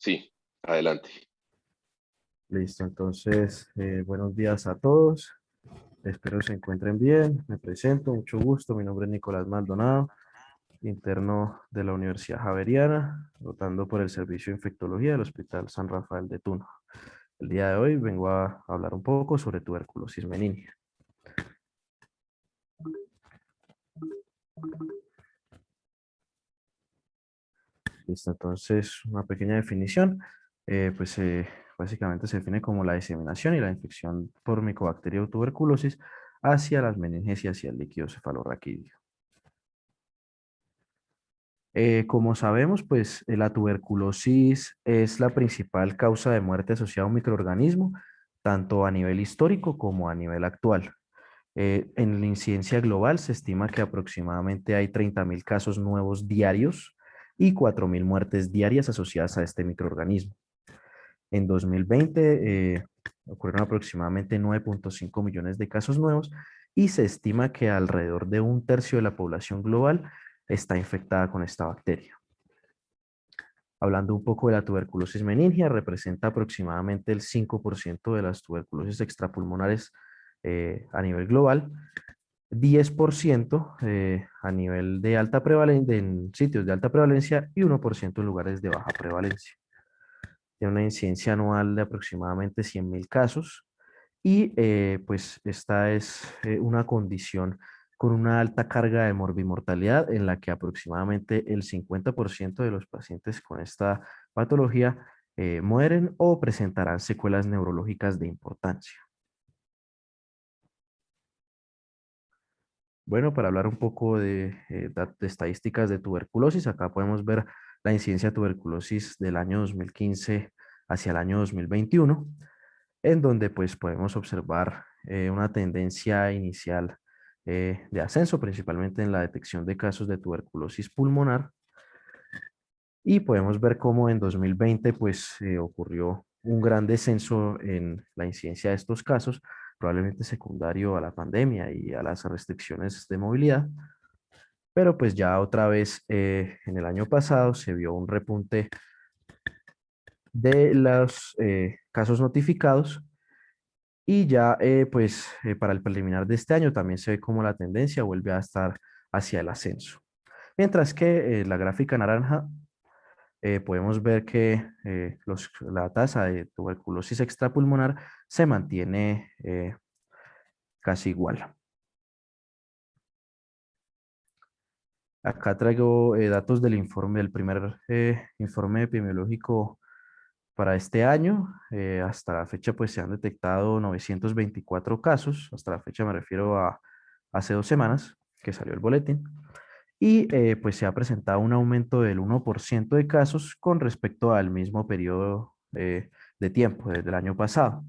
Sí, adelante. Listo, entonces, buenos días a todos. Espero se encuentren bien. Me presento, mucho gusto. Mi nombre es Nicolás Maldonado, interno de la Universidad Javeriana, rotando por el Servicio de Infectología del Hospital San Rafael de Tuna. El día de hoy vengo a hablar un poco sobre tuberculosis meningia. Listo, entonces, una pequeña definición. Básicamente se define como la diseminación y la infección por micobacteria o tuberculosis hacia las meninges y hacia el líquido cefalorraquídeo. Como sabemos, pues la tuberculosis es la principal causa de muerte asociada a un microorganismo, tanto a nivel histórico como a nivel actual. En la incidencia global se estima que aproximadamente hay 30.000 casos nuevos diarios y 4.000 muertes diarias asociadas a este microorganismo. En 2020 ocurrieron aproximadamente 9.5 millones de casos nuevos y se estima que alrededor de un tercio de la población global está infectada con esta bacteria. Hablando un poco de la tuberculosis meningia, representa aproximadamente el 5% de las tuberculosis extrapulmonares a nivel global, 10% a nivel de alta prevalencia, en sitios de alta prevalencia y 1% en lugares de baja prevalencia. Tiene una incidencia anual de aproximadamente 100.000 casos y pues esta es una condición con una alta carga de morbimortalidad en la que aproximadamente el 50% de los pacientes con esta patología mueren o presentarán secuelas neurológicas de importancia. Bueno, para hablar un poco de estadísticas de tuberculosis, acá podemos ver la incidencia de tuberculosis del año 2015 hacia el año 2021, en donde pues podemos observar una tendencia inicial de ascenso, principalmente en la detección de casos de tuberculosis pulmonar, y podemos ver cómo en 2020 pues ocurrió un gran descenso en la incidencia de estos casos, probablemente secundario a la pandemia y a las restricciones de movilidad, pero pues ya otra vez en el año pasado se vio un repunte de los casos notificados y ya para el preliminar de este año también se ve como la tendencia vuelve a estar hacia el ascenso. Mientras que la gráfica naranja podemos ver que la tasa de tuberculosis extrapulmonar se mantiene casi igual. Acá traigo datos del informe, del primer informe epidemiológico para este año. Hasta la fecha pues se han detectado 924 casos. Hasta la fecha me refiero a hace 2 semanas que salió el boletín. Y pues se ha presentado un aumento del 1% de casos con respecto al mismo periodo de tiempo, desde el año pasado.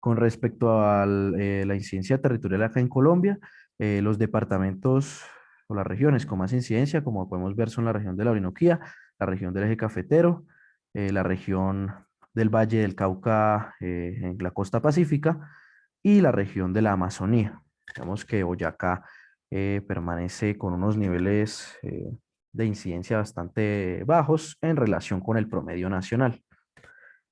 Con respecto a la incidencia territorial acá en Colombia, los departamentos o las regiones con más incidencia, como podemos ver, son la región de la Orinoquía, la región del Eje Cafetero, la región del Valle del Cauca en la costa pacífica y la región de la Amazonía. Digamos que Boyacá permanece con unos niveles de incidencia bastante bajos en relación con el promedio nacional.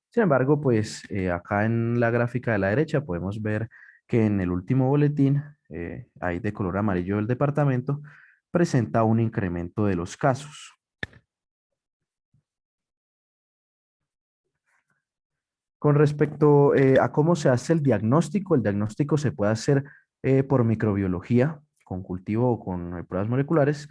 Sin embargo, pues acá en la gráfica de la derecha podemos ver que en el último boletín, ahí de color amarillo del departamento, presenta un incremento de los casos. Con respecto a cómo se hace el diagnóstico se puede hacer por microbiología, con cultivo o con pruebas moleculares,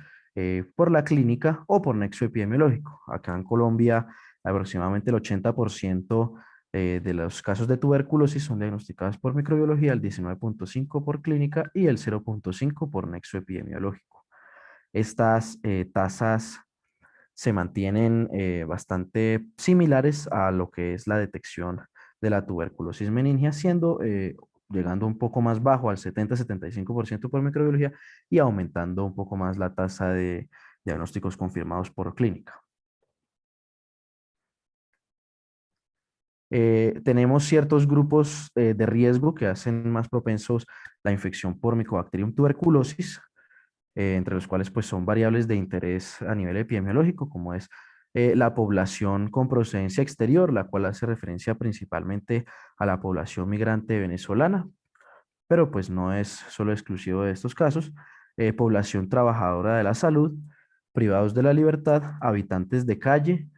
por la clínica o por nexo epidemiológico. Acá en Colombia, aproximadamente el 80% de los casos de tuberculosis son diagnosticados por microbiología, el 19.5% por clínica y el 0.5% por nexo epidemiológico. Estas tasas se mantienen bastante similares a lo que es la detección de la tuberculosis meningia, llegando un poco más bajo al 70-75% por microbiología y aumentando un poco más la tasa de diagnósticos confirmados por clínica. Tenemos ciertos grupos de riesgo que hacen más propensos la infección por Mycobacterium tuberculosis, entre los cuales pues son variables de interés a nivel epidemiológico, como es la población con procedencia exterior, la cual hace referencia principalmente a la población migrante venezolana, pero pues no es solo exclusivo de estos casos, población trabajadora de la salud, privados de la libertad, habitantes de calle,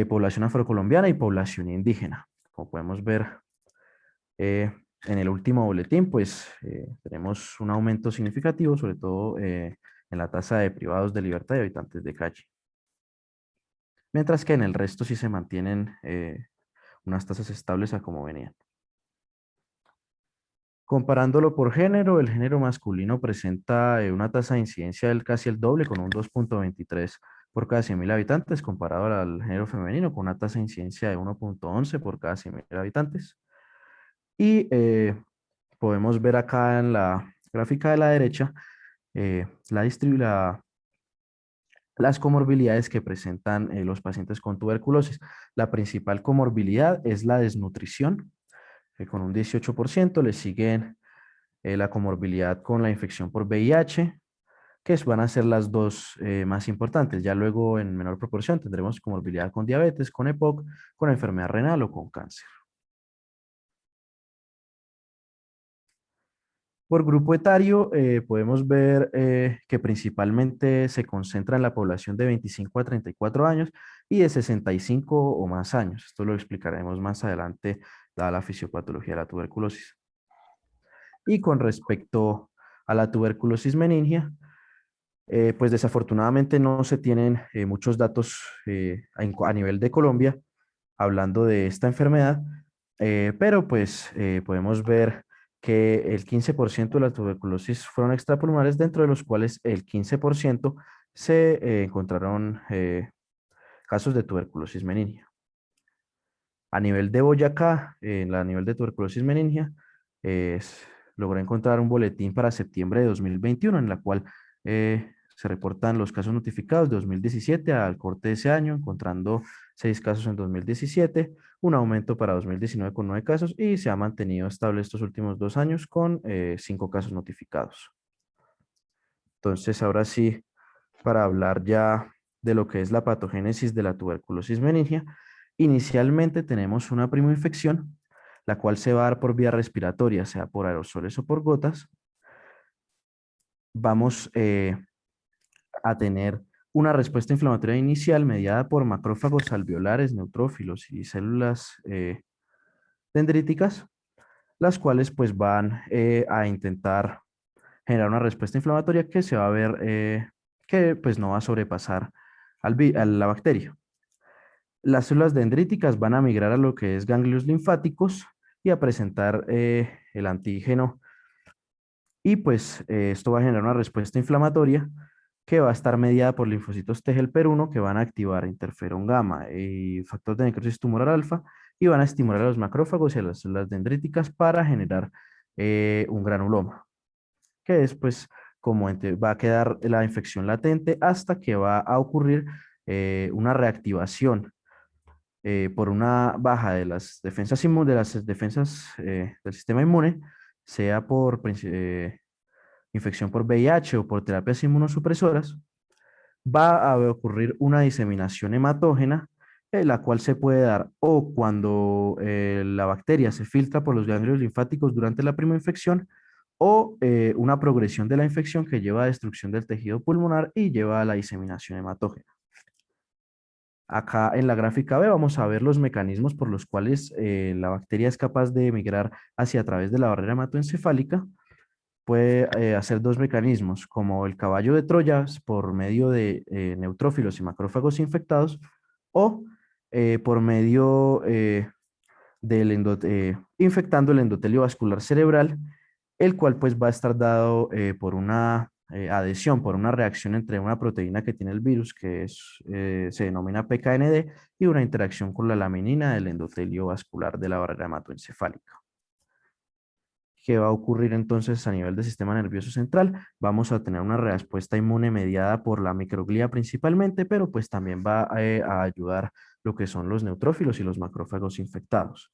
población afrocolombiana y población indígena. Como podemos ver en el último boletín, pues tenemos un aumento significativo, sobre todo en la tasa de privados de libertad y habitantes de calle. Mientras que en el resto sí se mantienen unas tasas estables a como venían. Comparándolo por género, el género masculino presenta una tasa de incidencia del casi el doble, con un 2.23 por cada 100.000 habitantes, comparado al género femenino, con una tasa de incidencia de 1.11 por cada 100.000 habitantes. Y podemos ver acá en la gráfica de la derecha las comorbilidades que presentan los pacientes con tuberculosis. La principal comorbilidad es la desnutrición, con un 18%. Le siguen la comorbilidad con la infección por VIH, van a ser las dos más importantes. Ya luego, en menor proporción, tendremos comorbilidad con diabetes, con EPOC, con enfermedad renal o con cáncer. Por grupo etario, podemos ver que principalmente se concentra en la población de 25 a 34 años y de 65 o más años. Esto lo explicaremos más adelante, dada la fisiopatología de la tuberculosis. Y con respecto a la tuberculosis meningia, pues desafortunadamente no se tienen muchos datos a nivel de Colombia hablando de esta enfermedad, pero pues podemos ver que el 15% de la tuberculosis fueron extrapulmonares, dentro de los cuales el 15% se encontraron casos de tuberculosis meningia. A nivel de Boyacá, a nivel de tuberculosis meningia, logré encontrar un boletín para septiembre de 2021 en la cual se reportan los casos notificados de 2017 al corte de ese año, encontrando 6 casos en 2017, un aumento para 2019 con 9 casos y se ha mantenido estable estos últimos 2 años con 5 casos notificados. Entonces, ahora sí, para hablar ya de lo que es la patogénesis de la tuberculosis meningia, inicialmente tenemos una primoinfección, la cual se va a dar por vía respiratoria, sea por aerosoles o por gotas. Vamos a tener una respuesta inflamatoria inicial mediada por macrófagos alveolares, neutrófilos y células dendríticas, las cuales pues van a intentar generar una respuesta inflamatoria que se va a ver que pues no va a sobrepasar a la bacteria. Las células dendríticas van a migrar a lo que es ganglios linfáticos y a presentar el antígeno, y pues esto va a generar una respuesta inflamatoria que va a estar mediada por linfocitos T helper 1 que van a activar interferón gamma y factor de necrosis tumoral alfa, y van a estimular a los macrófagos y a las células dendríticas para generar un granuloma, que es pues como va a quedar la infección latente hasta que va a ocurrir una reactivación por una baja de las defensas, del sistema inmune, sea por infección por VIH o por terapias inmunosupresoras. Va a ocurrir una diseminación hematógena, la cual se puede dar o cuando la bacteria se filtra por los ganglios linfáticos durante la primera infección, o una progresión de la infección que lleva a destrucción del tejido pulmonar y lleva a la diseminación hematógena. Acá en la gráfica B vamos a ver los mecanismos por los cuales la bacteria es capaz de migrar hacia a través de la barrera hematoencefálica. Puede hacer dos mecanismos, como el caballo de Troya por medio de neutrófilos y macrófagos infectados, o por medio infectando el endotelio vascular cerebral, el cual pues va a estar dado por una adhesión, por una reacción entre una proteína que tiene el virus, se denomina PKND, y una interacción con la laminina del endotelio vascular de la barrera hematoencefálica. ¿Qué va a ocurrir entonces a nivel del sistema nervioso central? Vamos a tener una respuesta inmune mediada por la microglía principalmente, pero pues también va a ayudar lo que son los neutrófilos y los macrófagos infectados.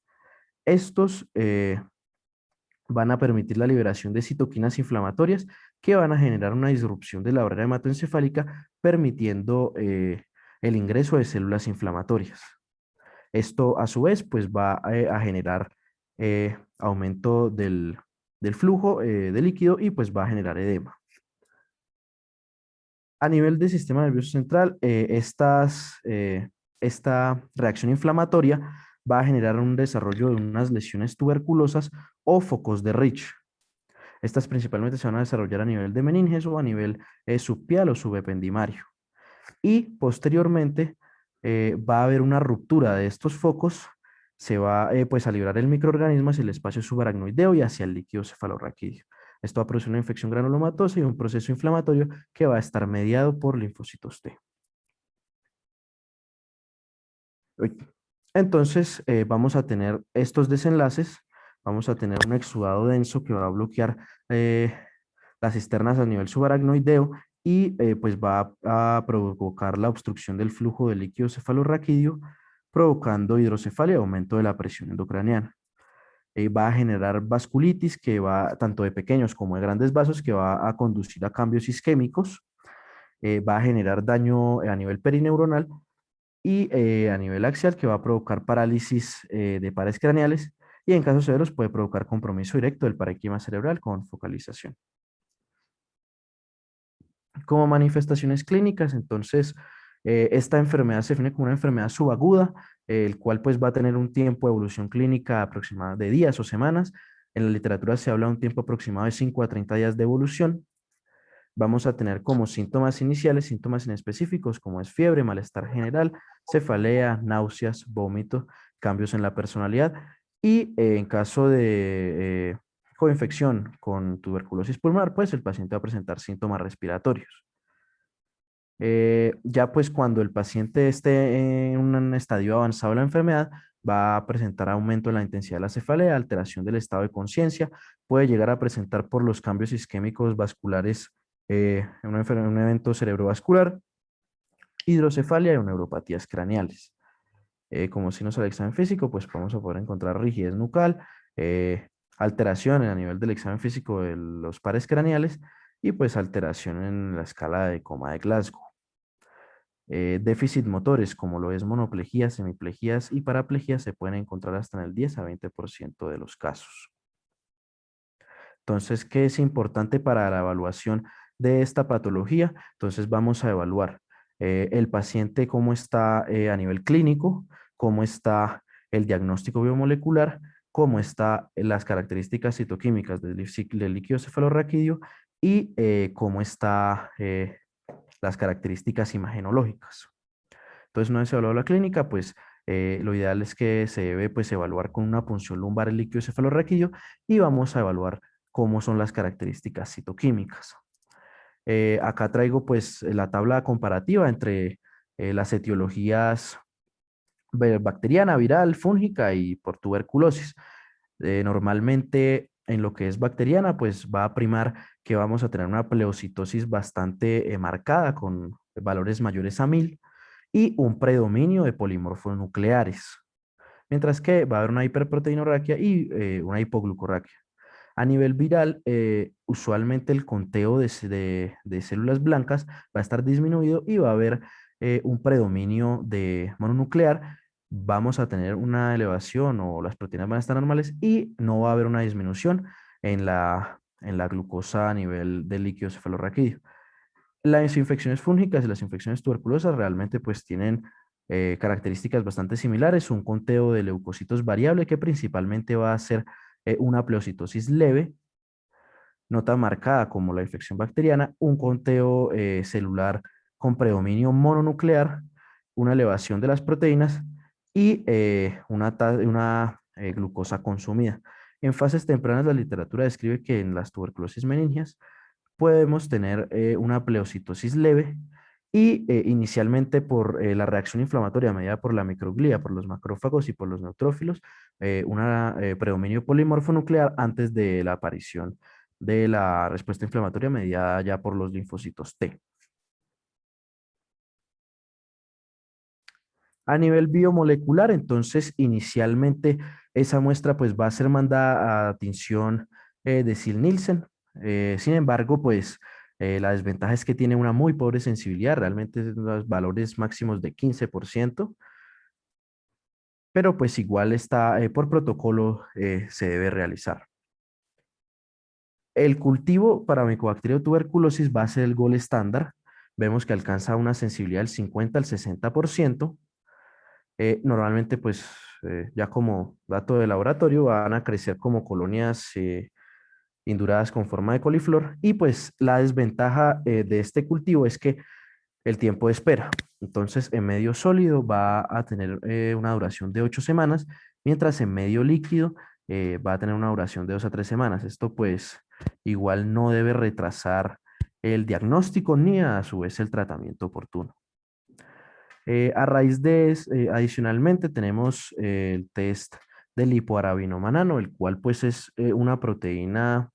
Estos van a permitir la liberación de citoquinas inflamatorias que van a generar una disrupción de la barrera hematoencefálica, permitiendo el ingreso de células inflamatorias. Esto a su vez pues va a generar aumento del flujo de líquido y pues va a generar edema. A nivel del sistema nervioso central, esta reacción inflamatoria va a generar un desarrollo de unas lesiones tuberculosas o focos de Rich. Estas principalmente se van a desarrollar a nivel de meninges o a nivel subpial o subependimario. Y posteriormente va a haber una ruptura de estos focos, se va pues a librar el microorganismo hacia el espacio subaracnoideo y hacia el líquido cefalorraquídeo. Esto va a producir una infección granulomatosa y un proceso inflamatorio que va a estar mediado por linfocitos T. Uy. Entonces, vamos a tener estos desenlaces, vamos a tener un exudado denso que va a bloquear las cisternas a nivel subaracnoideo y pues va a provocar la obstrucción del flujo de líquido cefalorraquídeo, provocando hidrocefalia y aumento de la presión endocraniana. Va a generar vasculitis que va, tanto de pequeños como de grandes vasos, que va a conducir a cambios isquémicos, va a generar daño a nivel perineuronal y a nivel axial que va a provocar parálisis de pares craneales y en casos severos puede provocar compromiso directo del parénquima cerebral con focalización. Como manifestaciones clínicas, entonces, esta enfermedad se define como una enfermedad subaguda, el cual pues va a tener un tiempo de evolución clínica aproximado de días o semanas. En la literatura se habla de un tiempo aproximado de 5 a 30 días de evolución. Vamos a tener como síntomas iniciales, síntomas inespecíficos como es fiebre, malestar general, cefalea, náuseas, vómito, cambios en la personalidad y en caso de coinfección con tuberculosis pulmonar, pues el paciente va a presentar síntomas respiratorios. Ya pues cuando el paciente esté en un estadio avanzado de la enfermedad, va a presentar aumento en la intensidad de la cefalea, alteración del estado de conciencia, puede llegar a presentar por los cambios isquémicos vasculares un evento cerebrovascular, hidrocefalia y neuropatías craneales. Como signos al examen físico, pues vamos a poder encontrar rigidez nucal, alteración a nivel del examen físico de los pares craneales y pues alteración en la escala de coma de Glasgow. Déficit motores, como lo es monoplejías, semiplejías y paraplejías, se pueden encontrar hasta en el 10 a 20% de los casos. Entonces, ¿qué es importante para la evaluación de esta patología? Entonces, vamos a evaluar el paciente cómo está a nivel clínico, cómo está el diagnóstico biomolecular, cómo están las características citoquímicas del líquido cefalorraquídeo y cómo están las características imagenológicas. Entonces, una vez evaluada la clínica, pues lo ideal es que se debe pues, evaluar con una punción lumbar el líquido cefalorraquídeo y vamos a evaluar cómo son las características citoquímicas. Acá traigo pues la tabla comparativa entre las etiologías bacteriana, viral, fúngica y por tuberculosis. Normalmente en lo que es bacteriana, pues va a primar que vamos a tener una pleocitosis bastante marcada con valores mayores a 1000 y un predominio de polimorfos nucleares, mientras que va a haber una hiperproteinorraquia y una hipoglucorraquia. A nivel viral, usualmente el conteo de células blancas va a estar disminuido y va a haber un predominio de mononuclear. Vamos a tener una elevación o las proteínas van a estar normales y no va a haber una disminución en la glucosa a nivel del líquido cefalorraquídeo. Las infecciones fúngicas y las infecciones tuberculosas realmente pues tienen características bastante similares, un conteo de leucocitos variable que principalmente va a ser una pleocitosis leve, no tan marcada como la infección bacteriana, un conteo celular con predominio mononuclear, una elevación de las proteínas y una glucosa consumida. En fases tempranas la literatura describe que en las tuberculosis meningias podemos tener una pleocitosis leve y inicialmente por la reacción inflamatoria mediada por la microglía, por los macrófagos y por los neutrófilos, un predominio polimorfo nuclear antes de la aparición de la respuesta inflamatoria mediada ya por los linfocitos T. A nivel biomolecular, entonces inicialmente esa muestra pues va a ser mandada a tinción de Sil-Nielsen. Sin embargo, pues la desventaja es que tiene una muy pobre sensibilidad, realmente es los valores máximos de 15%, pero pues igual está por protocolo se debe realizar. El cultivo para Mycobacterium tuberculosis va a ser el gol estándar. Vemos que alcanza una sensibilidad del 50 al 60%. Normalmente, pues, ya como dato de laboratorio, van a crecer como colonias induradas con forma de coliflor. Y pues la desventaja de este cultivo es que el tiempo de espera. Entonces, en medio sólido va a tener una duración de 8 semanas, mientras en medio líquido va a tener una duración de 2 a 3 semanas. Esto pues igual no debe retrasar el diagnóstico ni a su vez el tratamiento oportuno. A raíz de, adicionalmente, tenemos el test del lipoarabinomanano, el cual pues es una proteína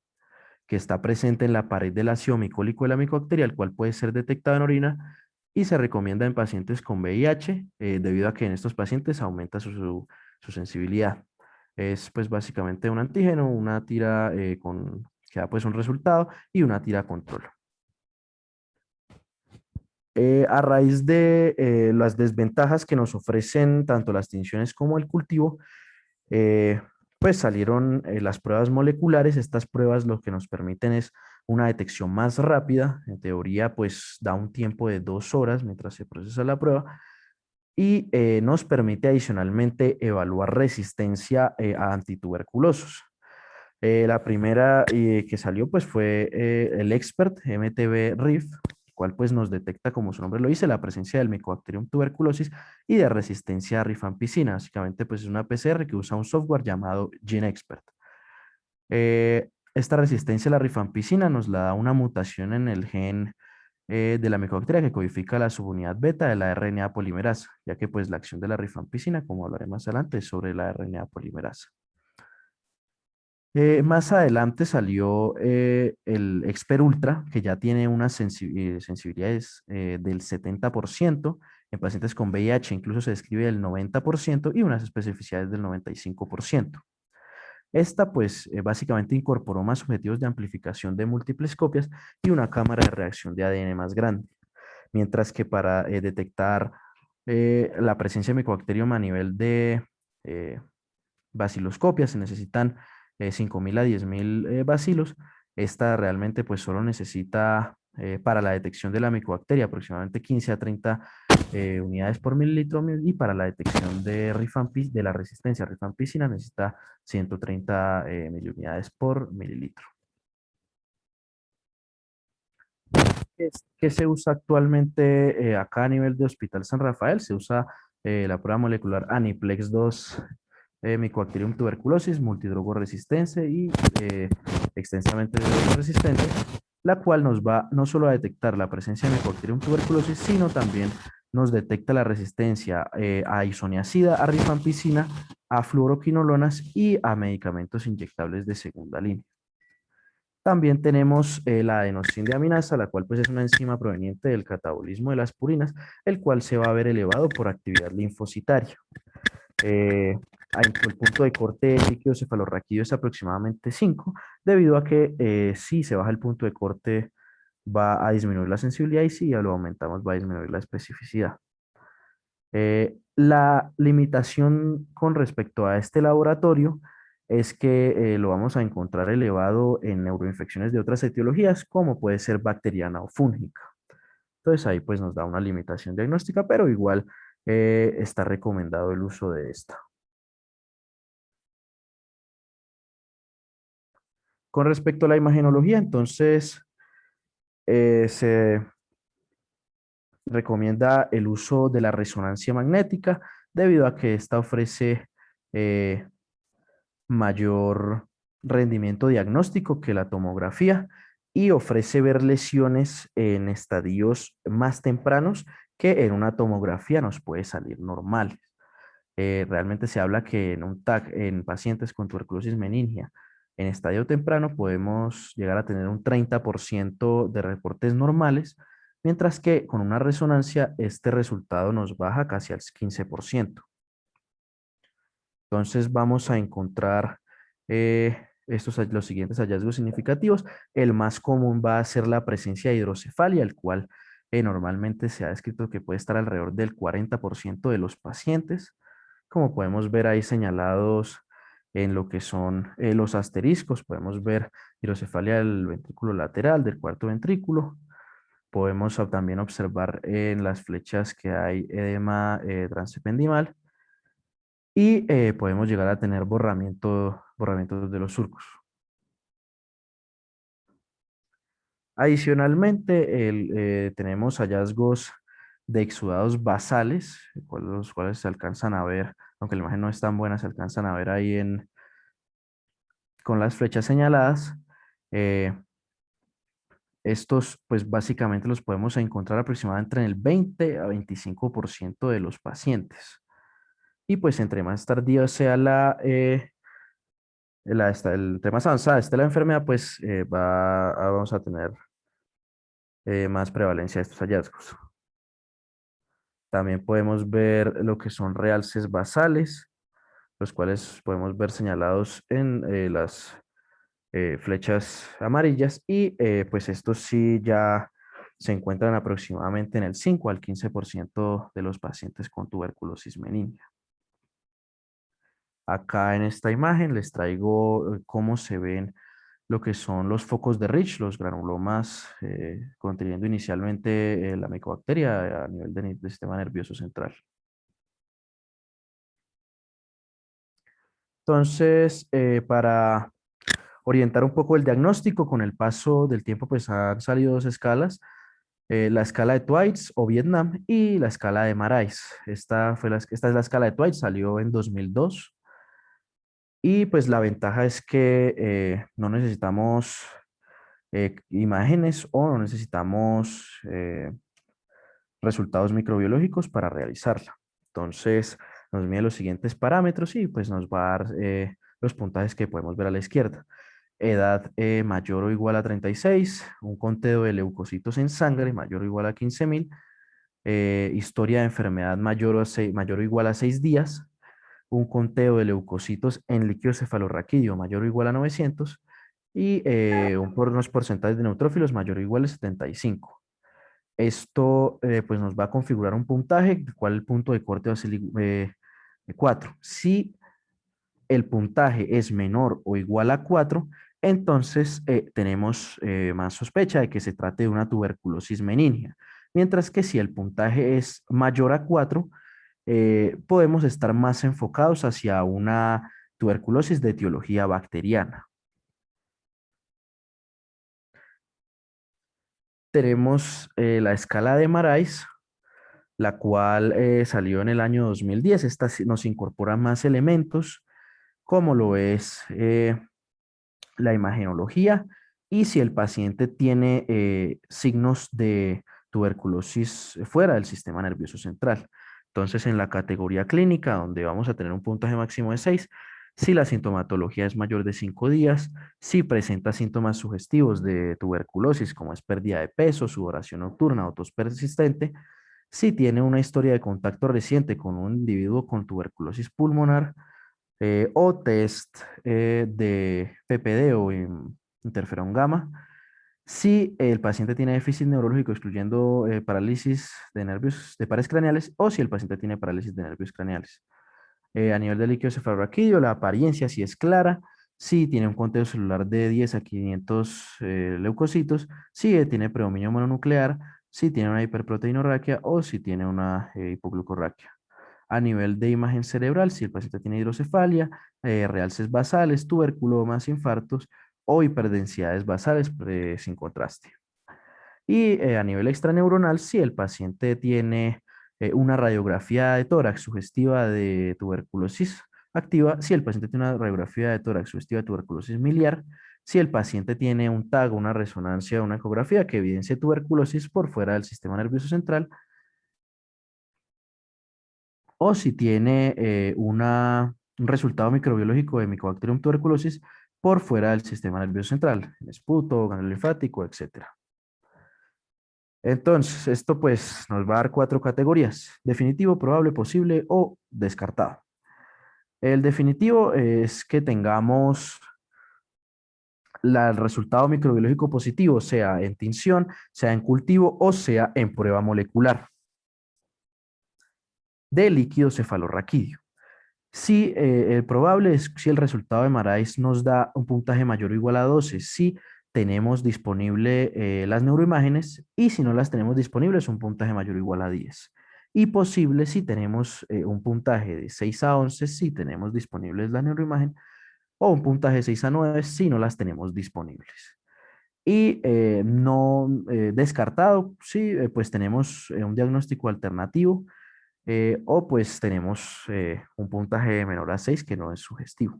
que está presente en la pared del ácido micólico de la micobacteria, el cual puede ser detectado en orina y se recomienda en pacientes con VIH, debido a que en estos pacientes aumenta su sensibilidad. Es pues básicamente un antígeno, una tira que da pues un resultado y una tira control. A raíz de las desventajas que nos ofrecen tanto las tinciones como el cultivo, eh, pues salieron las pruebas moleculares. Estas pruebas lo que nos permiten es una detección más rápida. En teoría, pues da un tiempo de 2 horas mientras se procesa la prueba y nos permite adicionalmente evaluar resistencia a antituberculosos. La primera que salió pues fue el Expert MTB-RIF, el cual pues nos detecta, como su nombre lo dice, la presencia del Mycobacterium tuberculosis y de resistencia a rifampicina. Básicamente pues es una PCR que usa un software llamado GeneXpert. Esta resistencia a la rifampicina nos la da una mutación en el gen de la micobacteria que codifica la subunidad beta de la RNA polimerasa, ya que pues la acción de la rifampicina, como hablaré más adelante, es sobre la RNA polimerasa. Más adelante salió el Expert Ultra, que ya tiene unas sensibilidades del 70%. En pacientes con VIH incluso se describe el 90% y unas especificidades del 95%. Esta, pues, básicamente incorporó más objetivos de amplificación de múltiples copias y una cámara de reacción de ADN más grande. Mientras que para detectar la presencia de Mycobacterium a nivel de eh, baciloscopias se necesitan 5.000 a 10.000 bacilos. Esta realmente pues solo necesita para la detección de la micobacteria aproximadamente 15 a 30 unidades por mililitro, y para la detección de la resistencia a rifampicina necesita 130 miliunidades por mililitro. ¿Qué se usa actualmente acá a nivel de Hospital San Rafael? Se usa la prueba molecular Aniplex 2 Mycobacterium tuberculosis, multidrogo resistente y extensamente resistente, la cual nos va no solo a detectar la presencia de Mycobacterium tuberculosis, sino también nos detecta la resistencia a isoniazida, a rifampicina, a fluoroquinolonas y a medicamentos inyectables de segunda línea. También tenemos la adenosíndeaminasa, la cual pues es una enzima proveniente del catabolismo de las purinas, el cual se va a ver elevado por actividad linfocitaria. Eh, el punto de corte líquido cefalorraquídeo es aproximadamente 5, debido a que si se baja el punto de corte va a disminuir la sensibilidad y si ya lo aumentamos va a disminuir la especificidad. La limitación con respecto a este laboratorio es que lo vamos a encontrar elevado en neuroinfecciones de otras etiologías, como puede ser bacteriana o fúngica. Entonces ahí pues nos da una limitación diagnóstica, pero igual está recomendado el uso de esta. Con respecto a la imagenología, entonces se recomienda el uso de la resonancia magnética debido a que esta ofrece eh, mayor rendimiento diagnóstico que la tomografía y ofrece ver lesiones en estadios más tempranos que en una tomografía nos puede salir normales. Realmente se habla que en un TAC, en pacientes con tuberculosis meningia, en estadio temprano podemos llegar a tener un 30% de reportes normales, mientras que con una resonancia este resultado nos baja casi al 15%. Entonces vamos a encontrar los siguientes hallazgos significativos. El más común va a ser la presencia de hidrocefalia, el cual normalmente se ha descrito que puede estar alrededor del 40% de los pacientes, como podemos ver ahí señalados en lo que son los asteriscos. Podemos ver hidrocefalia del ventrículo lateral, del cuarto ventrículo. Podemos también observar en las flechas que hay edema transependimal y podemos llegar a tener borramientos de los surcos. Adicionalmente, tenemos hallazgos de exudados basales, los cuales se alcanzan a ver, aunque la imagen no es tan buena, se alcanzan a ver ahí con las flechas señaladas. Eh, Estos, pues básicamente los podemos encontrar aproximadamente en el 20 a 25% de los pacientes. Y pues entre más tardía sea entre más avanzada esté la enfermedad, pues vamos a tener más prevalencia de estos hallazgos. También podemos ver lo que son realces basales, los cuales podemos ver señalados en las flechas amarillas y pues estos sí ya se encuentran aproximadamente en el 5 al 15% de los pacientes con tuberculosis meningea. Acá en esta imagen les traigo cómo se ven lo que son los focos de Rich, los granulomas conteniendo inicialmente la micobacteria a nivel del sistema nervioso central. Entonces, para orientar un poco el diagnóstico, con el paso del tiempo, pues han salido dos escalas, la escala de Twice o Vietnam y la escala de Marais. Esta es la escala de Twice, salió en 2002 y pues la ventaja es que no necesitamos imágenes o no necesitamos resultados microbiológicos para realizarla. Entonces, nos mide los siguientes parámetros y pues nos va a dar los puntajes que podemos ver a la izquierda. Edad mayor o igual a 36, un conteo de leucocitos en sangre mayor o igual a 15.000, historia de enfermedad mayor o igual a 6 días, un conteo de leucocitos en líquido cefalorraquídeo mayor o igual a 900 y unos porcentajes de neutrófilos mayor o igual a 75. Esto pues nos va a configurar un puntaje, el cual el punto de corte va a ser 4. Si el puntaje es menor o igual a 4, entonces tenemos más sospecha de que se trate de una tuberculosis meningea. Mientras que si el puntaje es mayor a 4, podemos estar más enfocados hacia una tuberculosis de etiología bacteriana. Tenemos la escala de Marais, la cual salió en el año 2010. Esta nos incorpora más elementos, como lo es la imagenología y si el paciente tiene signos de tuberculosis fuera del sistema nervioso central. Entonces, en la categoría clínica, donde vamos a tener un puntaje máximo de 6, si la sintomatología es mayor de 5 días, si presenta síntomas sugestivos de tuberculosis, como es pérdida de peso, sudoración nocturna o tos persistente, si tiene una historia de contacto reciente con un individuo con tuberculosis pulmonar, o test de PPD o interferón gamma. Si el paciente tiene déficit neurológico, excluyendo parálisis de nervios de pares craneales, o si el paciente tiene parálisis de nervios craneales. A nivel de líquido cefalorraquídeo, la apariencia sí es clara, si tiene un conteo celular de 10 a 500 leucocitos, si tiene predominio mononuclear, si tiene una hiperproteinorraquia o si tiene una hipoglucorraquia. A nivel de imagen cerebral, si el paciente tiene hidrocefalia, realces basales, tuberculomas, infartos o hiperdensidades basales sin contraste. Y a nivel extraneuronal, si el paciente tiene una radiografía de tórax sugestiva de tuberculosis activa, si el paciente tiene una radiografía de tórax sugestiva de tuberculosis miliar, si el paciente tiene un TAG, una resonancia, una ecografía que evidencie tuberculosis por fuera del sistema nervioso central, o si tiene un resultado microbiológico de Mycobacterium tuberculosis por fuera del sistema nervioso central, en esputo, ganglio linfático, etc. Entonces, esto pues nos va a dar 4 categorías: definitivo, probable, posible o descartado. El definitivo es que tengamos el resultado microbiológico positivo, sea en tinción, sea en cultivo o sea en prueba molecular de líquido cefalorraquídeo. Si el probable es si el resultado de Marais nos da un puntaje mayor o igual a 12, si tenemos disponible las neuroimágenes, y si no las tenemos disponibles, un puntaje mayor o igual a 10. Y posible si tenemos un puntaje de 6 a 11, si tenemos disponibles la neuroimagen, o un puntaje de 6 a 9 si no las tenemos disponibles. Y no descartado, sí, pues tenemos un diagnóstico alternativo, o pues tenemos un puntaje menor a 6 que no es sugestivo.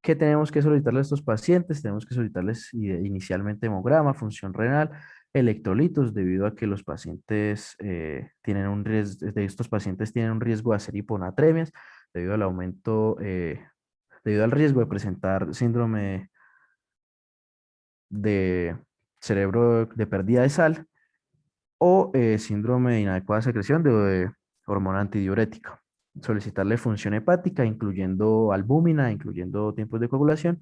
¿Qué tenemos que solicitarle a estos pacientes? Tenemos que solicitarles inicialmente hemograma, función renal, electrolitos, debido a que los pacientes tienen un riesgo, de estos pacientes tienen un riesgo de hacer hiponatremias, debido al aumento, debido al riesgo de presentar síndrome de cerebro de pérdida de sal, o síndrome de inadecuada secreción de hormona antidiurética. Solicitarle función hepática, incluyendo albúmina, incluyendo tiempos de coagulación.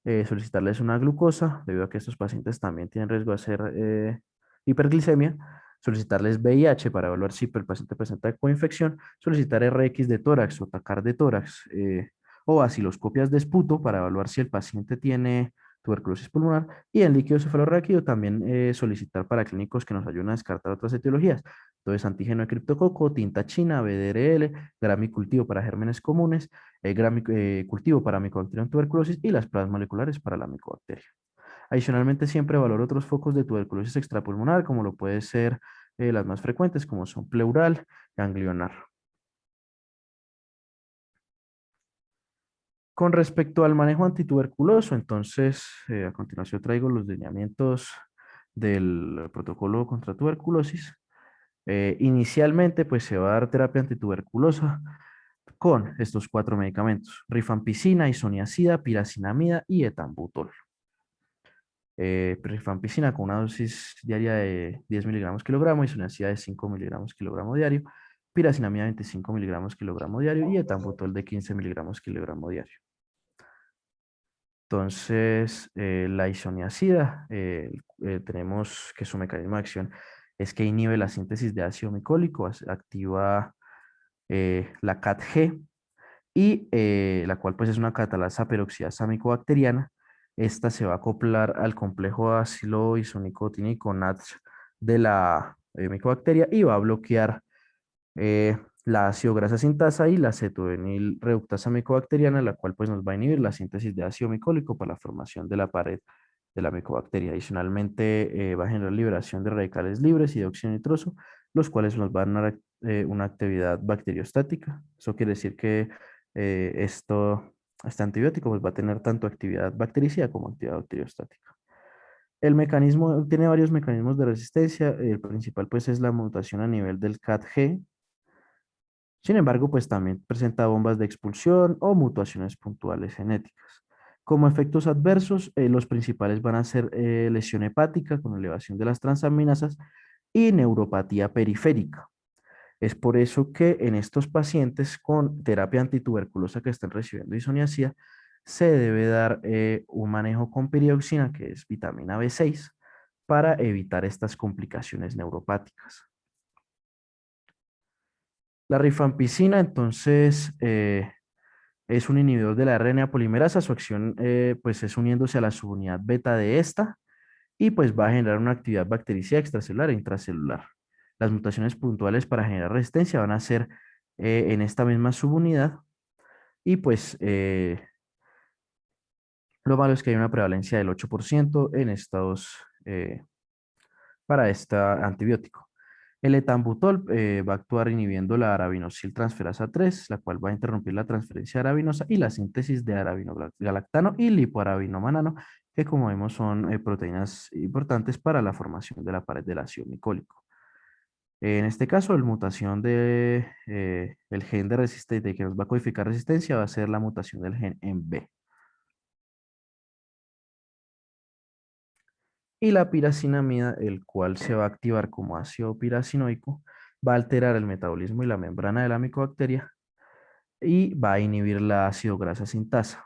Solicitarles una glucosa, debido a que estos pacientes también tienen riesgo de hacer hiperglicemia. Solicitarles VIH para evaluar si el paciente presenta coinfección. Solicitar RX de tórax o TACAR de tórax, o aciloscopias de esputo para evaluar si el paciente tiene tuberculosis pulmonar. Y en líquido cefalorraquídeo también solicitar para clínicos que nos ayuden a descartar otras etiologías. Entonces, antígeno de criptococo, tinta china, BDRL, gramicultivo para gérmenes comunes, cultivo para Mycobacterium tuberculosis y las pruebas moleculares para la micobacteria. Adicionalmente, siempre valoro otros focos de tuberculosis extrapulmonar, como lo puede ser las más frecuentes, como son pleural, ganglionar. Con respecto al manejo antituberculoso, entonces, a continuación traigo los lineamientos del protocolo contra tuberculosis. Inicialmente, pues se va a dar terapia antituberculosa con estos cuatro medicamentos: rifampicina, isoniazida, piracinamida y etambutol. Rifampicina con una dosis diaria de 10 miligramos kilogramo, isoniazida de 5 miligramos kilogramo diario, piracinamida 25 miligramos kilogramo diario y etambutol de 15 miligramos kilogramo diario. Entonces, la isoniazida, tenemos que su mecanismo de acción es que inhibe la síntesis de ácido micólico, activa la CAT-G, y la cual pues es una catalasa peroxidasa micobacteriana. Esta se va a acoplar al complejo ácido isonicotínico NADH de la micobacteria y va a bloquear la ácido grasa sintasa y la cetoenil reductasa micobacteriana, la cual pues nos va a inhibir la síntesis de ácido micólico para la formación de la pared de la micobacteria. Adicionalmente, va a generar liberación de radicales libres y de óxido nitroso, los cuales nos van a dar una actividad bacteriostática. Eso quiere decir que este antibiótico pues, va a tener tanto actividad bactericida como actividad bacteriostática. El mecanismo tiene varios mecanismos de resistencia. El principal pues es la mutación a nivel del CAT-G. Sin embargo, pues también presenta bombas de expulsión o mutaciones puntuales genéticas. Como efectos adversos, los principales van a ser lesión hepática con elevación de las transaminasas y neuropatía periférica. Es por eso que en estos pacientes con terapia antituberculosa que están recibiendo isoniazida, se debe dar un manejo con pirioxina, que es vitamina B6, para evitar estas complicaciones neuropáticas. La rifampicina, entonces, es un inhibidor de la RNA polimerasa. Su acción, pues, es uniéndose a la subunidad beta de esta, y pues va a generar una actividad bactericida extracelular e intracelular. Las mutaciones puntuales para generar resistencia van a ser en esta misma subunidad, y pues lo malo es que hay una prevalencia del 8% en estos, para este antibiótico. El etambutol va a actuar inhibiendo la arabinosil-transferasa 3, la cual va a interrumpir la transferencia arabinosa y la síntesis de arabinogalactano y lipoarabinomanano, que como vemos son proteínas importantes para la formación de la pared del ácido micólico. En este caso, la mutación de el gen de resistencia que nos va a codificar resistencia va a ser la mutación del gen en B. Y la piracinamida, el cual se va a activar como ácido piracinoico, va a alterar el metabolismo y la membrana de la micobacteria y va a inhibir la ácido grasa sintasa.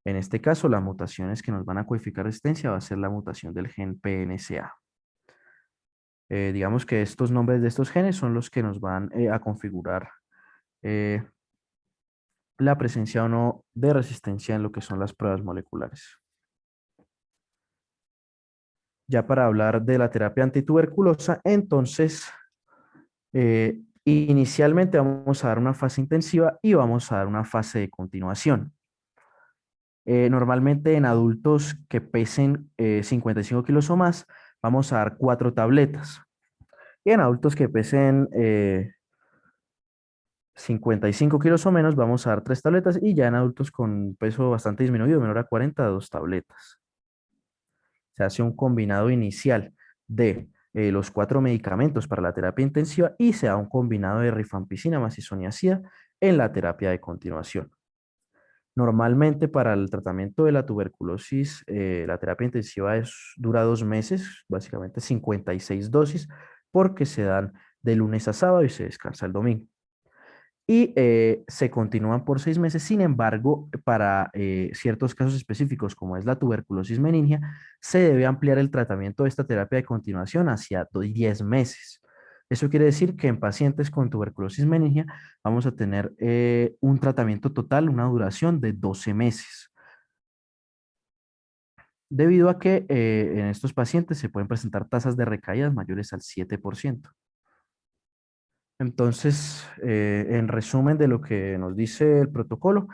En este caso, las mutaciones que nos van a codificar resistencia va a ser la mutación del gen PNCA. Digamos que estos nombres de estos genes son los que nos van a configurar eh, la presencia o no de resistencia en lo que son las pruebas moleculares. Ya para hablar de la terapia antituberculosa, entonces, inicialmente vamos a dar una fase intensiva y vamos a dar una fase de continuación. Normalmente en adultos que pesen 55 kilos o más, vamos a dar 4 tabletas. Y en adultos que pesen 55 kilos o menos, vamos a dar 3 tabletas. Y ya en adultos con peso bastante disminuido, menor a 40, 2 tabletas. Se hace un combinado inicial de los 4 medicamentos para la terapia intensiva y se da un combinado de rifampicina más isoniazida en la terapia de continuación. Normalmente para el tratamiento de la tuberculosis, la terapia intensiva dura 2 meses, básicamente 56 dosis, porque se dan de lunes a sábado y se descansa el domingo. Y se continúan por 6 meses. Sin embargo, para ciertos casos específicos, como es la tuberculosis meningia, se debe ampliar el tratamiento de esta terapia de continuación hacia 10 meses. Eso quiere decir que en pacientes con tuberculosis meningia vamos a tener un tratamiento total, una duración de 12 meses, debido a que en estos pacientes se pueden presentar tasas de recaídas mayores al 7%. Entonces, en resumen de lo que nos dice el protocolo,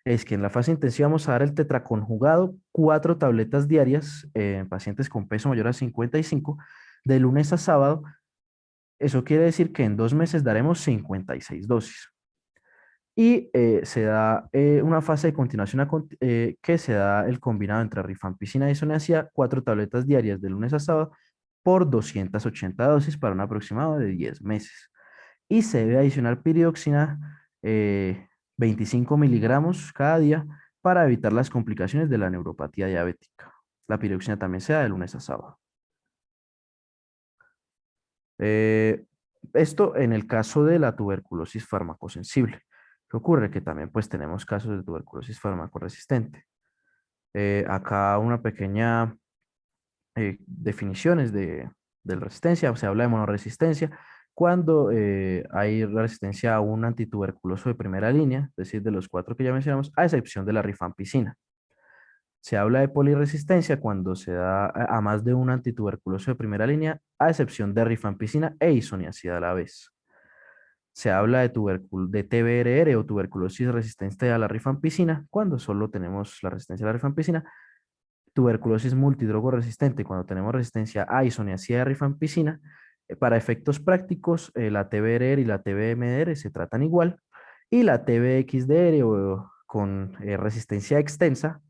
es que en la fase intensiva vamos a dar el tetraconjugado, 4 tabletas diarias en pacientes con peso mayor a 55, de lunes a sábado. Eso quiere decir que en 2 meses daremos 56 dosis. Y se da una fase de continuación que se da el combinado entre rifampicina y isoniazida, 4 tabletas diarias de lunes a sábado por 280 dosis para un aproximado de 10 meses. Y se debe adicionar piridoxina 25 miligramos cada día para evitar las complicaciones de la neuropatía diabética. La piridoxina también se da de lunes a sábado. Eh, Esto en el caso de la tuberculosis farmacosensible. ¿Qué ocurre? Que también pues tenemos casos de tuberculosis farmacoresistente. Acá una pequeña definiciones de resistencia. Se habla de monoresistencia cuando hay resistencia a un antituberculoso de primera línea, es decir, de los 4 que ya mencionamos, a excepción de la rifampicina. Se habla de polirresistencia cuando se da a más de un antituberculoso de primera línea, a excepción de rifampicina e isoniazida a la vez. Se habla de TBRR o tuberculosis resistente a la rifampicina cuando solo tenemos la resistencia a la rifampicina. Tuberculosis multidrogo resistente cuando tenemos resistencia a isoniazida de rifampicina. Para efectos prácticos, la TBRR y la TBMDR se tratan igual. Y la TBXDR o con resistencia extensa,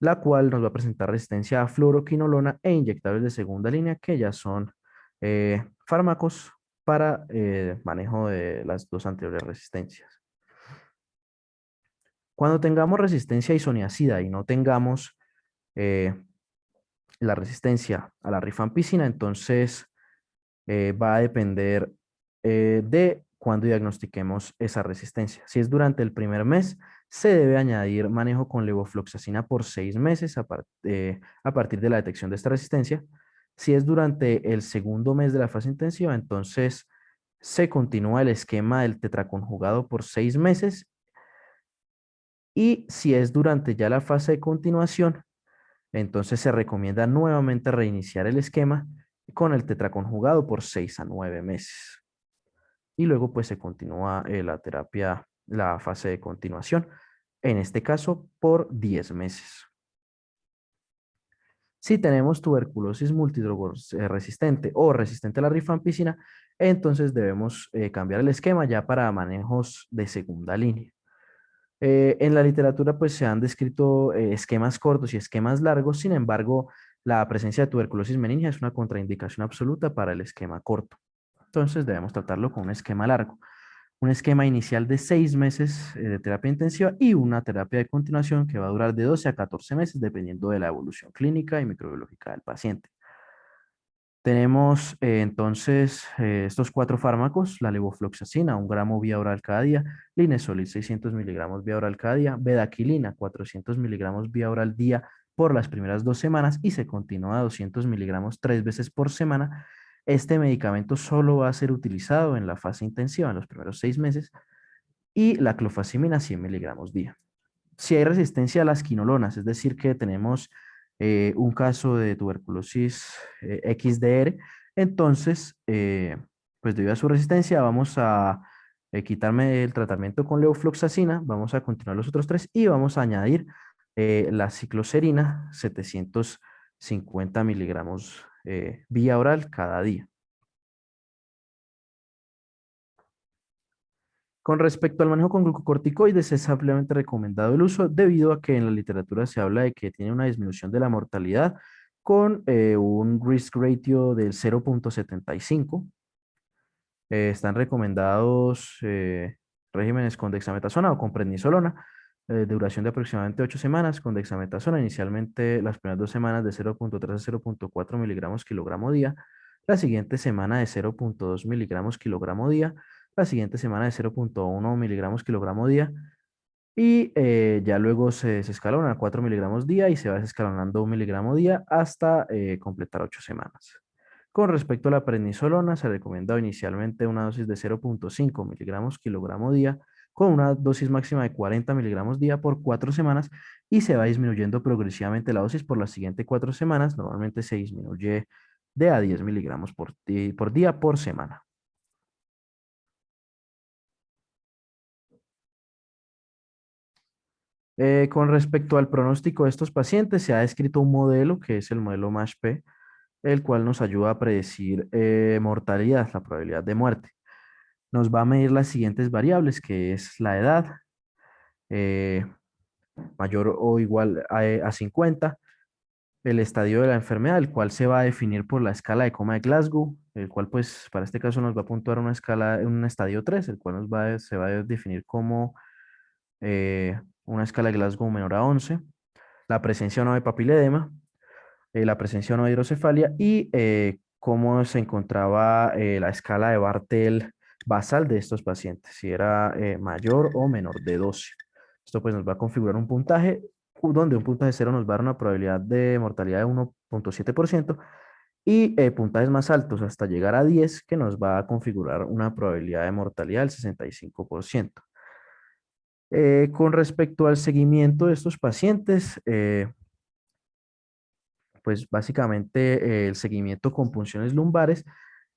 la cual nos va a presentar resistencia a fluoroquinolona e inyectables de segunda línea, que ya son fármacos para manejo de las dos anteriores resistencias. Cuando tengamos resistencia a isoniazida y no tengamos eh, la resistencia a la rifampicina, entonces va a depender de cuándo diagnostiquemos esa resistencia. Si es durante el primer mes, se debe añadir manejo con levofloxacina por 6 meses a partir de la detección de esta resistencia. Si es durante el segundo mes de la fase intensiva, entonces se continúa el esquema del tetraconjugado por 6 meses. Y si es durante ya la fase de continuación, entonces se recomienda nuevamente reiniciar el esquema con el tetraconjugado por 6 a 9 meses. Y luego pues se continúa la terapia, la fase de continuación, en este caso por 10 meses. Si tenemos tuberculosis multidrogoresistente o resistente a la rifampicina, entonces debemos cambiar el esquema ya para manejos de segunda línea. En la literatura pues se han descrito esquemas cortos y esquemas largos. Sin embargo, la presencia de tuberculosis meningia es una contraindicación absoluta para el esquema corto. Entonces debemos tratarlo con un esquema largo. Un esquema inicial de 6 meses de terapia intensiva y una terapia de continuación que va a durar de 12 a 14 meses dependiendo de la evolución clínica y microbiológica del paciente. Tenemos entonces estos cuatro fármacos, la levofloxacina, 1 gramo vía oral cada día, linezolid 600 miligramos vía oral cada día, bedaquilina 400 miligramos vía oral día por las primeras 2 semanas y se continúa a 200 miligramos 3 veces por semana. Este medicamento solo va a ser utilizado en la fase intensiva en los primeros 6 meses y la clofazimina 100 miligramos día. Si hay resistencia a las quinolonas, es decir, que tenemos un caso de tuberculosis XDR, entonces, pues debido a su resistencia, vamos a quitarme el tratamiento con levofloxacina, vamos a continuar los otros tres y vamos a añadir la cicloserina, 750 miligramos vía oral cada día. Con respecto al manejo con glucocorticoides, es ampliamente recomendado el uso debido a que en la literatura se habla de que tiene una disminución de la mortalidad con un risk ratio del 0,75. Están recomendados regímenes con dexametasona o con prednisolona, duración de aproximadamente 8 semanas con dexametasona, inicialmente las primeras 2 semanas de 0,3 a 0,4 miligramos kilogramo día, la siguiente semana de 0,2 miligramos kilogramo día, la siguiente semana de 0,1 miligramos kilogramo día y ya luego se escalona a 4 miligramos día y se va escalonando 1 miligramo día hasta completar 8 semanas. Con respecto a la prednisolona, se recomendó inicialmente una dosis de 0,5 miligramos kilogramo día con una dosis máxima de 40 miligramos día por 4 semanas y se va disminuyendo progresivamente la dosis por las siguientes 4 semanas. Normalmente se disminuye de a 10 miligramos por día por semana. Con respecto al pronóstico de estos pacientes, se ha descrito un modelo que es el modelo MASH-P, el cual nos ayuda a predecir mortalidad, la probabilidad de muerte. Nos va a medir las siguientes variables, que es la edad, eh, mayor o igual a 50, el estadio de la enfermedad, el cual se va a definir por la escala de coma de Glasgow, el cual pues para este caso nos va a puntuar una escala, un estadio 3, el cual se va a definir como una escala de Glasgow menor a 11, la presencia o no de papiledema, la presencia o no de hidrocefalia y cómo se encontraba la escala de Bartel basal de estos pacientes, si era mayor o menor de 12. Esto pues nos va a configurar un puntaje donde un puntaje 0 nos va a dar una probabilidad de mortalidad de 1,7% y puntajes más altos hasta llegar a 10 que nos va a configurar una probabilidad de mortalidad del 65%. Con respecto al seguimiento de estos pacientes, pues básicamente el seguimiento con punciones lumbares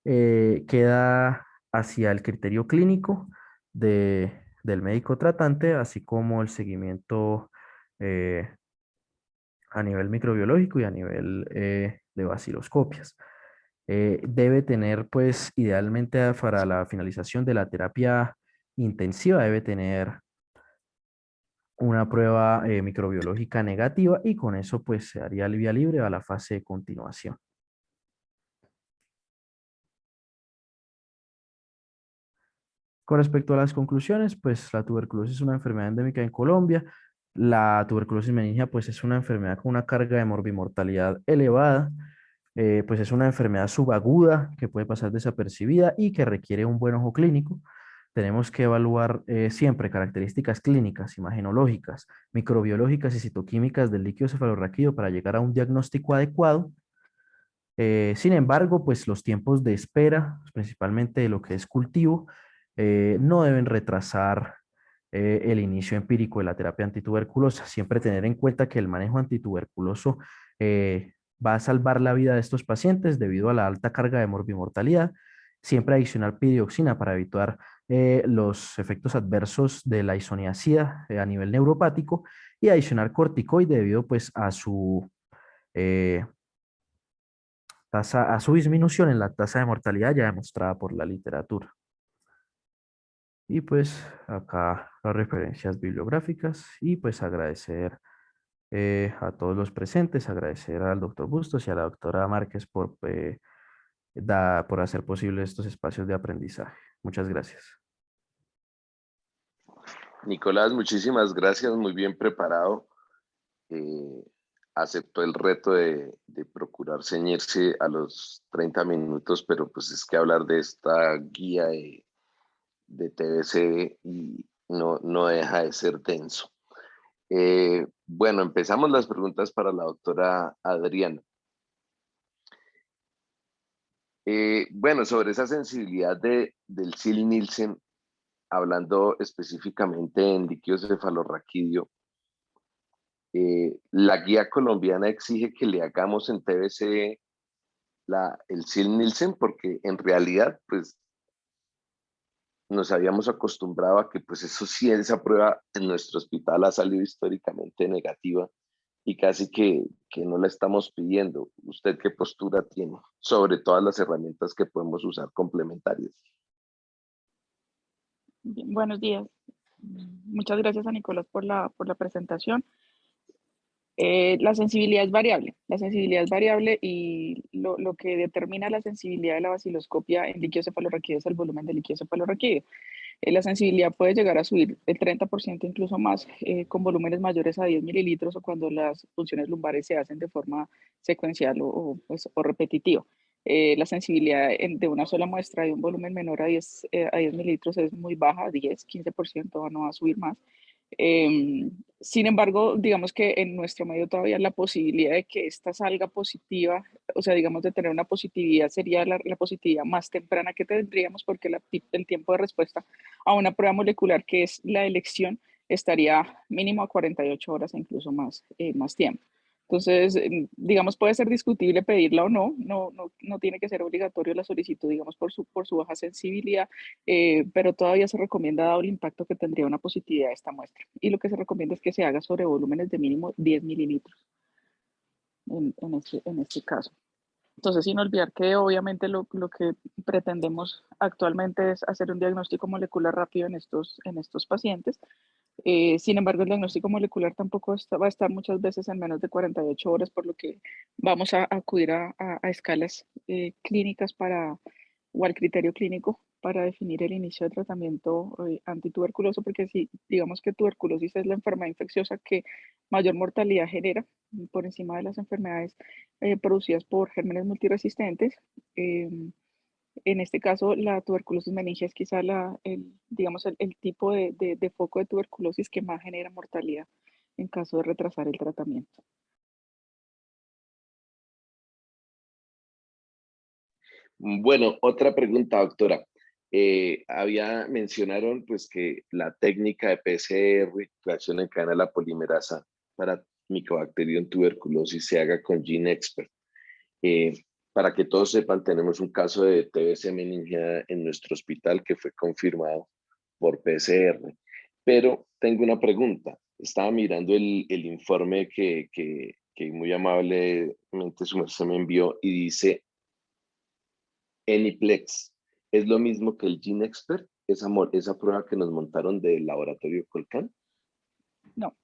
queda hacia el criterio clínico del médico tratante, así como el seguimiento eh, a nivel microbiológico y a nivel de baciloscopias. Debe tener, pues, idealmente para la finalización de la terapia intensiva, debe tener una prueba microbiológica negativa y con eso, pues, se daría vía libre a la fase de continuación. Con respecto a las conclusiones, pues la tuberculosis es una enfermedad endémica en Colombia. La tuberculosis meningia, pues es una enfermedad con una carga de morbimortalidad elevada. Pues es una enfermedad subaguda que puede pasar desapercibida y que requiere un buen ojo clínico. Tenemos que evaluar siempre características clínicas, imagenológicas, microbiológicas y citoquímicas del líquido cefalorraquídeo para llegar a un diagnóstico adecuado. Sin embargo, pues los tiempos de espera, principalmente de lo que es cultivo, no deben retrasar el inicio empírico de la terapia antituberculosa. Siempre tener en cuenta que el manejo antituberculoso va a salvar la vida de estos pacientes debido a la alta carga de morbimortalidad. Siempre adicionar pidioxina para evitar los efectos adversos de la isoniazida a nivel neuropático y adicionar corticoide debido pues a su eh, a su disminución en la tasa de mortalidad ya demostrada por la literatura. Y pues acá las referencias bibliográficas y pues agradecer a todos los presentes, agradecer al doctor Bustos y a la doctora Márquez por hacer posible estos espacios de aprendizaje. Muchas gracias. Nicolás, muchísimas gracias, muy bien preparado. Eh, aceptó el reto de procurar ceñirse a los 30 minutos, pero pues es que hablar de esta guía de TBC y no deja de ser denso. Bueno, empezamos las preguntas para la doctora Adriana. Bueno, sobre esa sensibilidad del Sil-Nielsen, hablando específicamente en líquido cefalorraquídeo, la guía colombiana exige que le hagamos en TBC el Sil-Nielsen porque en realidad pues nos habíamos acostumbrado a que pues eso sí, esa prueba en nuestro hospital ha salido históricamente negativa y casi que no la estamos pidiendo. ¿Usted qué postura tiene sobre todas las herramientas que podemos usar complementarias? Bien, buenos días. Muchas gracias a Nicolás por la presentación. La sensibilidad es variable. La sensibilidad es variable y lo que determina la sensibilidad de la vaciloscopia en líquido cefalorraquídeo es el volumen del líquido cefalorraquídeo. La sensibilidad puede llegar a subir el 30%, incluso más, con volúmenes mayores a 10 mililitros o cuando las funciones lumbares se hacen de forma secuencial o repetitiva. La sensibilidad de una sola muestra de un volumen menor a 10 mililitros es muy baja, 10, 15%, no va a subir más. Sin embargo, digamos que en nuestro medio todavía la posibilidad de que esta salga positiva, o sea, digamos de tener una positividad, sería la positividad más temprana que tendríamos porque el tiempo de respuesta a una prueba molecular que es la elección estaría mínimo a 48 horas e incluso más tiempo. Entonces, digamos, puede ser discutible pedirla o no tiene que ser obligatorio la solicitud, digamos, por su baja sensibilidad, pero todavía se recomienda dado el impacto que tendría una positividad de esta muestra. Y lo que se recomienda es que se haga sobre volúmenes de mínimo 10 mililitros en este caso. Entonces, sin olvidar que obviamente lo que pretendemos actualmente es hacer un diagnóstico molecular rápido en estos pacientes. Sin embargo, el diagnóstico molecular tampoco va a estar muchas veces en menos de 48 horas, por lo que vamos a acudir a escalas clínicas o al criterio clínico para definir el inicio de tratamiento antituberculoso, porque si digamos que tuberculosis es la enfermedad infecciosa que mayor mortalidad genera por encima de las enfermedades producidas por gérmenes multiresistentes. En este caso, la tuberculosis meningia es quizá digamos, el tipo de foco de tuberculosis que más genera mortalidad en caso de retrasar el tratamiento. Bueno, otra pregunta, doctora. Mencionaron pues que la técnica de PCR, reacción en cadena de la polimerasa para Mycobacterium tuberculosis se haga con GeneXpert. Eh, para que todos sepan, tenemos un caso de TBC meningia en nuestro hospital que fue confirmado por PCR. Pero tengo una pregunta. Estaba mirando el informe que muy amablemente su merced me envió y dice Eniplex. ¿Es lo mismo que el GeneXpert? Esa prueba que nos montaron del laboratorio Colcan. No.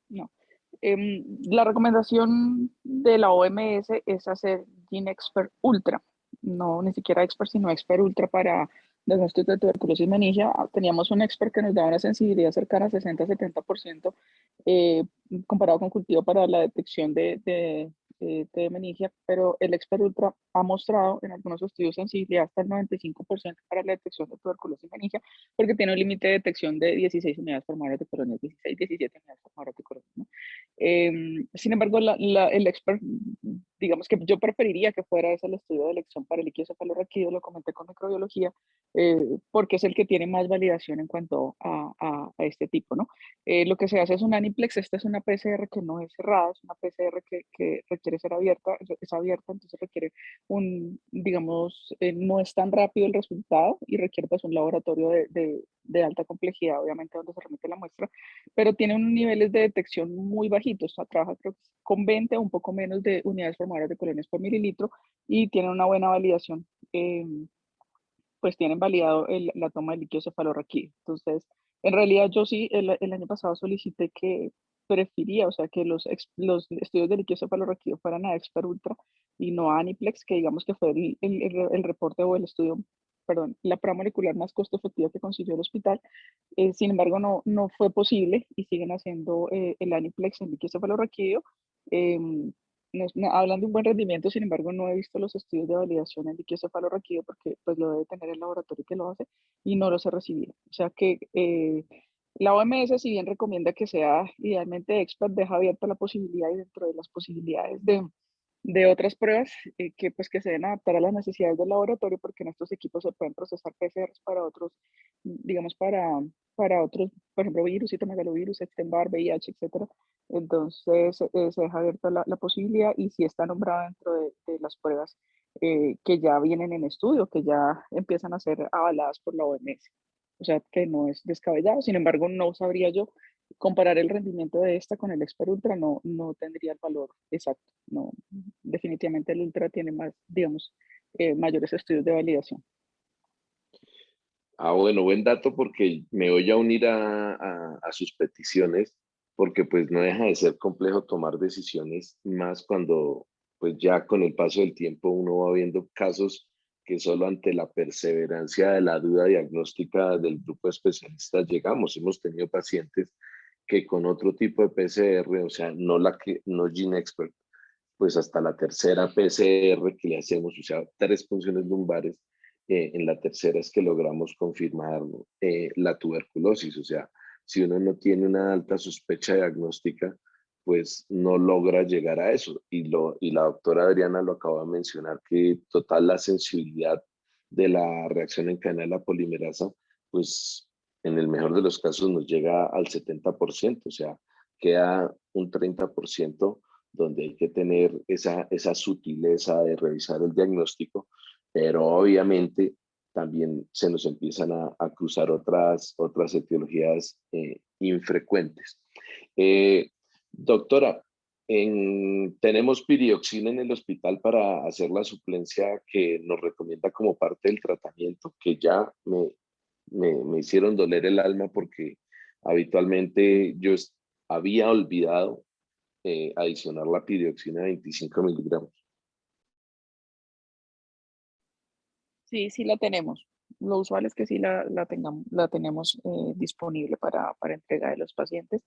La recomendación de la OMS es hacer GeneXpert Ultra, no ni siquiera Expert, sino Expert Ultra para diagnóstico de tuberculosis meningia. Teníamos un Expert que nos daba una sensibilidad cercana a 60-70% eh, comparado con cultivo para la detección de meningia, pero el Expert Ultra ha mostrado en algunos estudios sensibilidad hasta el 95% para la detección de tuberculosis meningia, porque tiene un límite de detección de 16 unidades formadoras de colonias, 16, 17 unidades formadoras de colonias, ¿no? Sin embargo, el expert, digamos que yo preferiría que fuera ese el estudio de elección para el líquido cefalorraquídeo, lo comenté con microbiología, porque es el que tiene más validación en cuanto a este tipo, ¿no? Lo que se hace es un aniplex, esta es una PCR que no es cerrada, es una PCR que requiere ser abierta, es abierta, entonces requiere digamos, no es tan rápido el resultado y requiere pues un laboratorio de alta complejidad, obviamente, donde se remite la muestra, pero tiene unos niveles de detección muy bajitos, o sea, trabaja creo que con 20 o un poco menos de unidades formadoras de colonias por mililitro y tiene una buena validación. Pues tienen validado la toma de líquido cefalorraquídeo. Entonces, en realidad yo sí, el año pasado solicité que prefería, o sea, que los estudios de líquido cefalorraquídeo fueran a Expert Ultra y no a Aniplex, que digamos que fue el reporte o el estudio, perdón, la prueba molecular más costo efectiva que consiguió el hospital. Sin embargo, no fue posible y siguen haciendo el Aniplex en líquido cefalorraquídeo. hablan de un buen rendimiento, sin embargo, no he visto los estudios de validación en líquido cefalorraquídeo porque pues lo debe tener el laboratorio que lo hace y no los he recibido. O sea que la OMS, si bien recomienda que sea idealmente expert, deja abierta la posibilidad y dentro de las posibilidades de otras pruebas que pues que se deben adaptar a las necesidades del laboratorio porque en estos equipos se pueden procesar PCRs para otros, digamos, para otros, por ejemplo, virus, citomegalovirus, Epstein-Barr, VIH, etcétera. Entonces, se deja abierta la posibilidad y si está nombrada dentro de las pruebas que ya vienen en estudio, que ya empiezan a ser avaladas por la OMS. O sea, que no es descabellado. Sin embargo, no sabría yo comparar el rendimiento de esta con el Expert Ultra, no tendría el valor exacto. No, definitivamente el Ultra tiene más, digamos, mayores estudios de validación. Ah, bueno, buen dato porque me voy a unir a sus peticiones, porque pues no deja de ser complejo tomar decisiones, más cuando pues ya con el paso del tiempo uno va viendo casos que solo ante la perseverancia de la duda diagnóstica del grupo de especialistas llegamos. Hemos tenido pacientes que con otro tipo de PCR, o sea, no GeneXpert, pues hasta la tercera PCR que le hacemos, o sea, 3 funciones lumbares, en la tercera es que logramos confirmar la tuberculosis, o sea, si uno no tiene una alta sospecha diagnóstica, pues no logra llegar a eso. Y la doctora Adriana lo acaba de mencionar, que total la sensibilidad de la reacción en cadena de la polimerasa, pues en el mejor de los casos nos llega al 70%, o sea, queda un 30% donde hay que tener esa sutileza de revisar el diagnóstico, pero obviamente también se nos empiezan a cruzar otras etiologías infrecuentes. Doctora, tenemos pirioxina en el hospital para hacer la suplencia que nos recomienda como parte del tratamiento, que ya me hicieron doler el alma porque habitualmente yo había olvidado adicionar la pirioxina de 25 miligramos. Sí, sí la tenemos. Lo usual es que sí la tenemos disponible para entrega de los pacientes.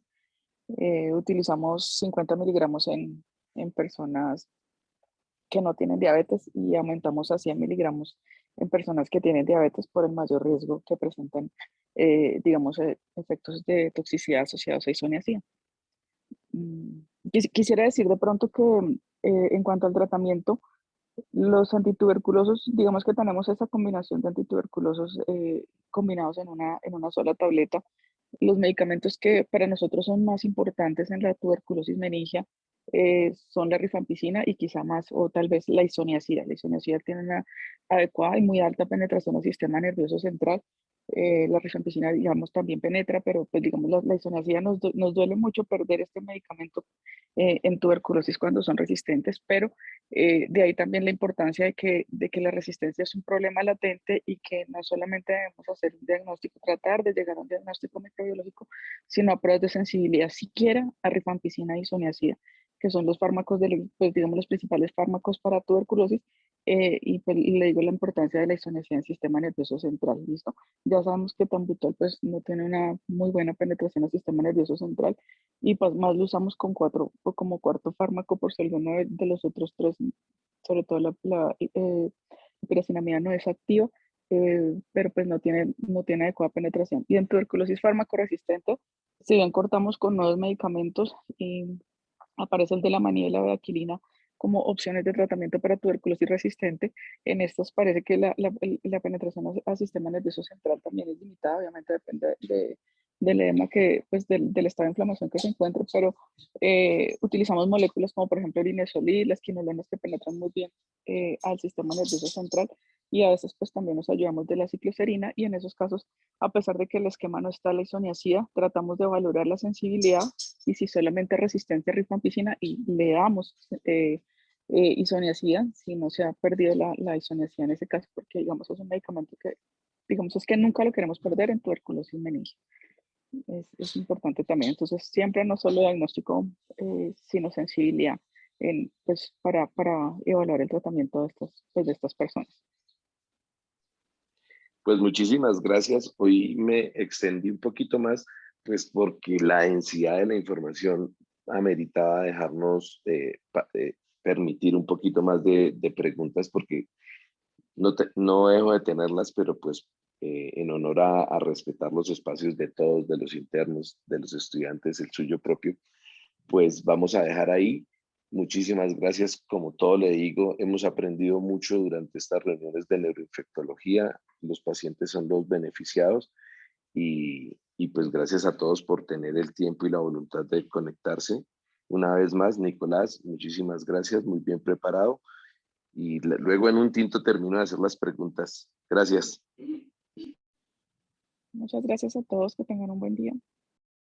Utilizamos 50 miligramos en personas que no tienen diabetes y aumentamos a 100 miligramos en personas que tienen diabetes por el mayor riesgo que presentan, digamos, efectos de toxicidad asociados a isoniazida. Quisiera decir de pronto que en cuanto al tratamiento, los antituberculosos, digamos que tenemos esa combinación de antituberculosos combinados en una sola tableta. Los medicamentos que para nosotros son más importantes en la tuberculosis meningia son la rifampicina y quizá más, o tal vez la isoniazida. La isoniazida tiene una adecuada y muy alta penetración al sistema nervioso central. La rifampicina, digamos, también penetra, pero pues digamos, la isoniazida nos duele mucho perder este medicamento en tuberculosis cuando son resistentes, pero de ahí también la importancia de que la resistencia es un problema latente y que no solamente debemos hacer un diagnóstico, tratar de llegar a un diagnóstico microbiológico, sino a pruebas de sensibilidad siquiera a rifampicina y isoniazida, que son los fármacos, pues, digamos, los principales fármacos para tuberculosis, y pues, le digo la importancia de la isoniazida en el sistema nervioso central, ¿listo? Ya sabemos que Tambutol pues no tiene una muy buena penetración al sistema nervioso central y pues más lo usamos con o como cuarto fármaco por si alguno de los otros tres, sobre todo la hiperacinamida no es activa, pero pues no tiene adecuada penetración. Y en tuberculosis fármaco-resistente, si bien cortamos con nuevos medicamentos y aparece el de la manía y la bedaquilina como opciones de tratamiento para tuberculosis resistente. En estas parece que la penetración al sistema nervioso central también es limitada, obviamente depende del edema pues del estado de inflamación que se encuentre, pero utilizamos moléculas como por ejemplo el inesolid, las quinolonas que penetran muy bien al sistema nervioso central y a veces pues también nos ayudamos de la cicloserina y en esos casos, a pesar de que el esquema no está la isoniazida, tratamos de valorar la sensibilidad y si solamente resistencia a rifampicina y le damos isoniazida, si no se ha perdido la isoniazida en ese caso, porque digamos es un medicamento que digamos es que nunca lo queremos perder en tuberculosis meningia. Es importante también, entonces siempre no solo diagnóstico, sino sensibilidad pues, para evaluar el tratamiento pues, de estas personas. Pues muchísimas gracias. Hoy me extendí un poquito más, pues porque la densidad de la información ameritaba dejarnos permitir un poquito más de preguntas porque no dejo de tenerlas, pero pues en honor a respetar los espacios de todos, de los internos, de los estudiantes, el suyo propio, pues vamos a dejar ahí. Muchísimas gracias. Como todo le digo, hemos aprendido mucho durante estas reuniones de neuroinfectología. Los pacientes son los beneficiados y pues gracias a todos por tener el tiempo y la voluntad de conectarse. Una vez más, Nicolás, muchísimas gracias, muy bien preparado. Y luego en un tinto termino de hacer las preguntas. Gracias. Muchas gracias a todos, que tengan un buen día.